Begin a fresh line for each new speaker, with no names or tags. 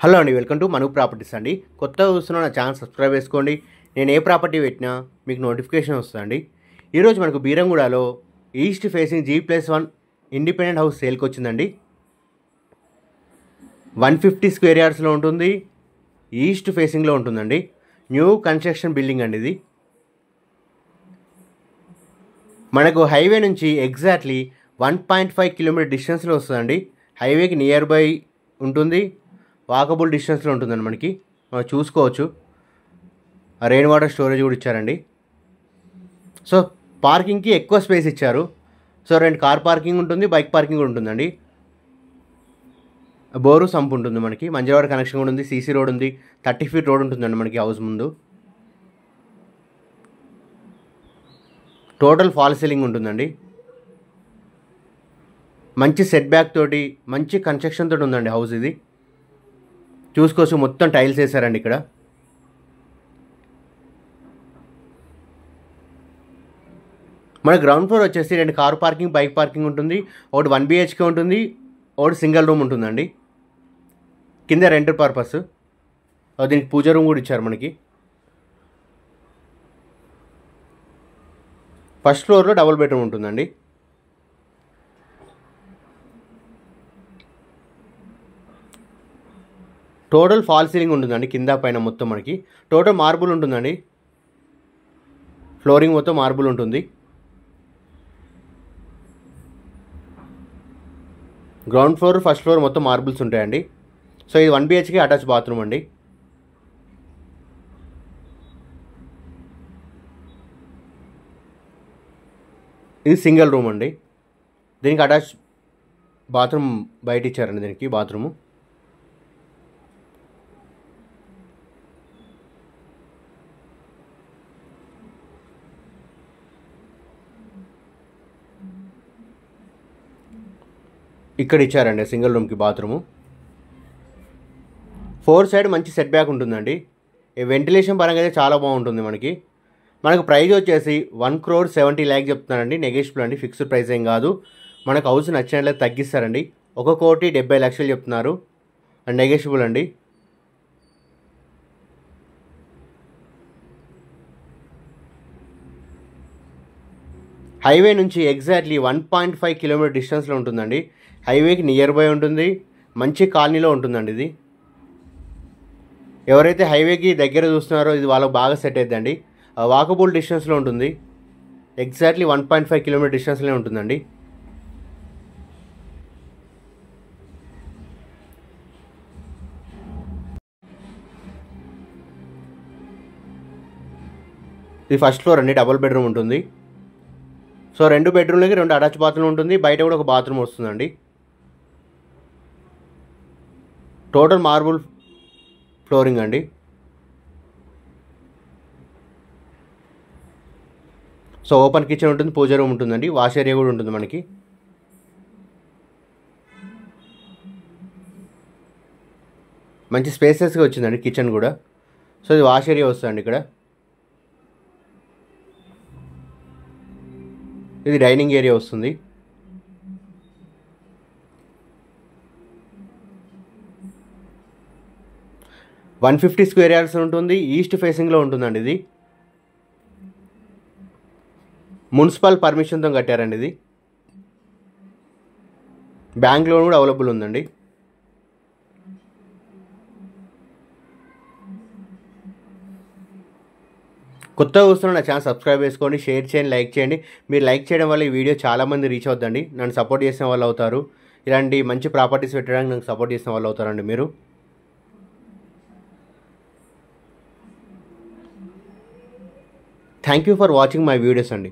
Hello అండి, welcome to Manu properties అండి. కొత్తగా చూస్తున్న నా ఛానల్ సబ్స్క్రైబ్ చేసుకోండి. నేను ఏ ప్రాపర్టీ పెట్టినా మీకు నోటిఫికేషన్ వస్తుందండి. ఈరోజు మనకు బీరంగూడలో east facing G+1 independent house సేల్కి వచ్చిందండి. 150 స్క్వేర్ యార్డ్స్లో ఉంటుంది. ఈస్ట్ ఫేసింగ్లో ఉంటుందండి. న్యూ కన్స్ట్రక్షన్ బిల్డింగ్ అండి ఇది. మనకు హైవే నుంచి ఎగ్జాక్ట్లీ 1.5 కిలోమీటర్ డిస్టెన్స్లో వస్తుందండి. హైవేకి నియర్ బై ఉంటుంది, వాకబుల్ డిస్టెన్స్లో ఉంటుందండి. మనం చూసుకోవచ్చు. రెయిన్ వాటర్ స్టోరేజ్ కూడా ఇచ్చారండి. సో పార్కింగ్కి ఎక్కువ స్పేస్ ఇచ్చారు. సో 2 కార్ పార్కింగ్ ఉంటుంది, బైక్ పార్కింగ్ కూడా ఉంటుందండి. బోరు సంప్ ఉంటుంది, మనకి మంజరవాడ కనెక్షన్ కూడా ఉంది, సీసీ రోడ్ ఉంది, 30 ఫీట్ రోడ్ ఉంటుందండి మనకి హౌస్ ముందు. టోటల్ ఫాల్ సీలింగ్ ఉంటుందండి. మంచి సెట్ బ్యాక్ తోటి, మంచి కన్స్ట్రక్షన్ తోటి ఉందండి హౌస్ ఇది. చూసుకోవచ్చు, మొత్తం టైల్స్ వేసారండి ఇక్కడ. మన గ్రౌండ్ ఫ్లోర్ వచ్చేసి 2 కార్ పార్కింగ్, బైక్ పార్కింగ్ ఉంటుంది. ఒకటి 1 BHK ఉంటుంది, ఒకటి సింగిల్ రూమ్ ఉంటుందండి. కింద రెంటల్ పర్పస్. దీనికి పూజ రూమ్ కూడా ఇచ్చారు మనకి. ఫస్ట్ ఫ్లోర్లో డబుల్ బెడ్రూమ్ ఉంటుందండి. టోటల్ ఫాల్ సీలింగ్ ఉంటుందండి, కింద పైన మొత్తం మనకి. టోటల్ మార్బుల్ ఉంటుందండి, ఫ్లోరింగ్ మొత్తం మార్బుల్ ఉంటుంది. గ్రౌండ్ ఫ్లోర్, ఫస్ట్ ఫ్లోర్ మొత్తం మార్బుల్స్ ఉంటాయండి. సో ఇది 1 BHK అటాచ్ బాత్రూమ్ అండి. ఇది సింగిల్ రూమ్ అండి. దీనికి అటాచ్ బాత్రూమ్ బయట ఇచ్చారండి, దీనికి బాత్రూము. ఇక్కడ ఇచ్చారండి సింగిల్ రూమ్కి బాత్రూము. 4 సైడ్ మంచి సెట్ బ్యాక్ ఉంటుందండి. ఈ వెంటిలేషన్ పరంగా అయితే చాలా బాగుంటుంది మనకు ప్రైస్ వచ్చేసి 1,70,00,000 చెప్తున్నారండి. నెగోషియబుల్ అండి, ఫిక్స్డ్ ప్రైస్ ఏం కాదు. మనకు హౌస్ నచ్చినట్లయితే తగ్గిస్తారండి. 1,70,00,000 చెప్తున్నారు, నెగోషియబుల్ అండి. హైవే నుంచి ఎగ్జాక్ట్లీ 1.5 కిలోమీటర్ డిస్టెన్స్లో ఉంటుందండి. హైవేకి నియర్ బై ఉంటుంది, మంచి కాలనీలో ఉంటుందండి ఇది. ఎవరైతే హైవేకి దగ్గర చూస్తున్నారో ఇది వాళ్ళకి బాగా సెట్ అవుతుందండి. వాకబుల్ డిస్టెన్స్లో ఉంటుంది. ఎగ్జాక్ట్లీ 1.5 కిలోమీటర్ డిస్టెన్స్లో ఉంటుందండి. ఇది ఫస్ట్ ఫ్లోర్ అండి, డబుల్ బెడ్రూమ్ ఉంటుంది. సో 2 బెడ్రూమ్లకి 2 అటాచ్ బాత్రూమ్ ఉంటుంది, బయట కూడా ఒక బాత్రూమ్ వస్తుందండి. టోటల్ మార్బుల్ ఫ్లోరింగ్ అండి. సో ఓపెన్ కిచెన్ ఉంటుంది, పూజ రూమ్ ఉంటుందండి, వాష్ ఏరియా కూడా ఉంటుంది మనకి. మంచి స్పేసెస్గా వచ్చిందండి కిచెన్ కూడా. సో ఇది వాష్ ఏరియా వస్తుందండి ఇక్కడ. ఇది డైనింగ్ ఏరియా వస్తుంది. $150 స్క్వేర్ యార్డ్స్ ఉంటుంది. ఈస్ట్ ఫేసింగ్లో ఉంటుందండి ఇది. మున్సిపల్ పర్మిషన్తో కట్టారండి ఇది. బ్యాంక్ లోన్ కూడా అవైలబుల్ ఉందండి. కొత్తగా చూస్తున్న నా ఛానల్ సబ్స్క్రైబ్ చేసుకోండి, షేర్ చేయండి, లైక్ చేయండి. మీరు లైక్ చేయడం వల్ల ఈ వీడియో చాలామంది రీచ్ అవుతుందండి. నన్ను సపోర్ట్ చేసిన వాళ్ళు అవుతారు. ఇలాంటి మంచి ప్రాపర్టీస్ పెట్టడానికి నాకు సపోర్ట్ చేసిన వాళ్ళు అవుతారండి మీరు. Thank you for watching my videos అండి.